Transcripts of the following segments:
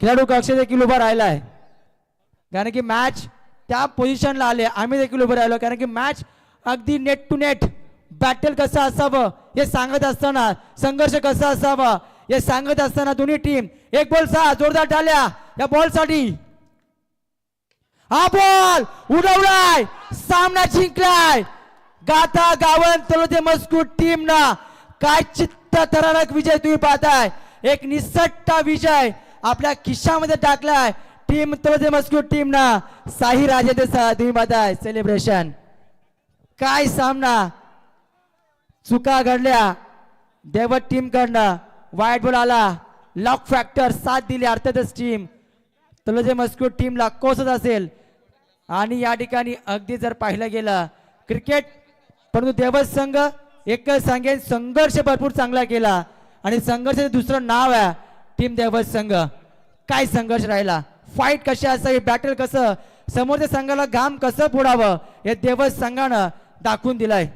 खेळाडू कक्ष देखील उभा राहिला आहे, कारण की मॅच त्या पोझिशनला आले. आम्ही देखील उभे राहिलो, कारण की मॅच अगदी नेट टू नेट बॅटल कसं असावं हे सांगत असताना, संघर्ष कसा असावा हे सांगत असताना दोन्ही टीम एक बॉल 6 जोरदार टाळ्या या बॉल साठी. हा बॉल उडवलाय, सामना जिंकलाय. गाथा गावन तलोदे मजकूर टीम ना काय चित्तथरारक विजय तुम्ही पाहताय. एक निसट्टा विजय आपल्या खिशामध्ये टाकलाय टीम तलोदे मजकूर टीम ना. साही राजेंद्र सह तुम्ही पाहताय सेलिब्रेशन. काय सामना, चुका घडल्या देवत टीम कडनं, वाईट बॉल आला, लॉक फॅक्टर साथ दिली अर्थातच टीम तलोदे मजकूर टीमला कोसत असेल. आणि या ठिकाणी अगदी जर पाहिलं गेलं क्रिकेट, परंतु देवत संघ एकच सांगेन संघर्ष भरपूर चांगला केला आणि संघर्षाचं दुसरं नाव आहे टीम देवत संघ. काय संघर्ष राहिला, फाईट कशी असावी, बॅटल कसं, समोरच्या संघाला घाम कसं फोडावं हे देवत संघानं दाखवून दिलंय.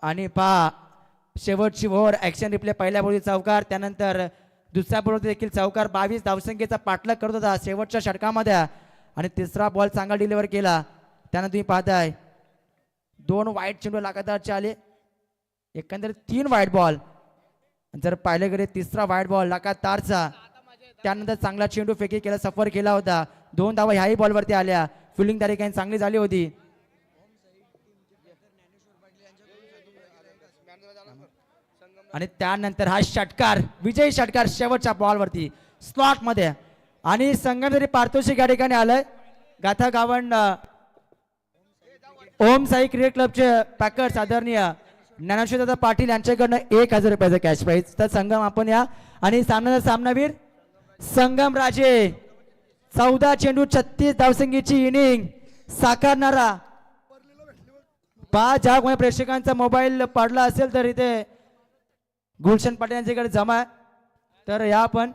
आणि पहा शेवटची ओव्हर ऍक्शन रिप्ले, पहिल्या बॉलची चौकार, त्यानंतर दुसऱ्या बॉलवर देखील चौकार. 22 धावसंख्येचा पाठलाग करत होता शेवटच्या षटकामध्ये आणि तिसरा बॉल चांगला डिलिव्हर केला. त्यानंतर तुम्ही पाहताय 2 वाईट चेंडू लगातारचे आले, एकंदरीत 3 वाईट बॉल. जर पाहिले गेले तिसरा वाईट बॉल लगातारचा, त्यानंतर चांगला चेंडू फेकी केला, सफर केला होता. 2 धावा ह्याही बॉलवरती आल्या. फिल्डिंग तरी काही चांगली झाली होती. आणि त्यानंतर हा षटकार, विजयी षटकार शेवटच्या बॉलवरती स्लॉट मध्ये. आणि संगमनेरी पारितोषिक या ठिकाणी आलंय. गाथा गावंड ओम साई क्रिकेट क्लबचे पॅकर्स आदरणीय ज्ञानेश्वर पाटील यांच्याकडनं 1000 रुपयाचं कॅश प्राइज. तर संगम आपण या. आणि सामन्याचा सामनावीर संगम राजे, 14 चेंडू 36 धावसंख्येची इनिंग साकारणारा. ज्या कोणी प्रेक्षकांचा मोबाईल पडला असेल तर इथे गुलशन पाटील यांच्याकडे जमा आहे, तर या आपण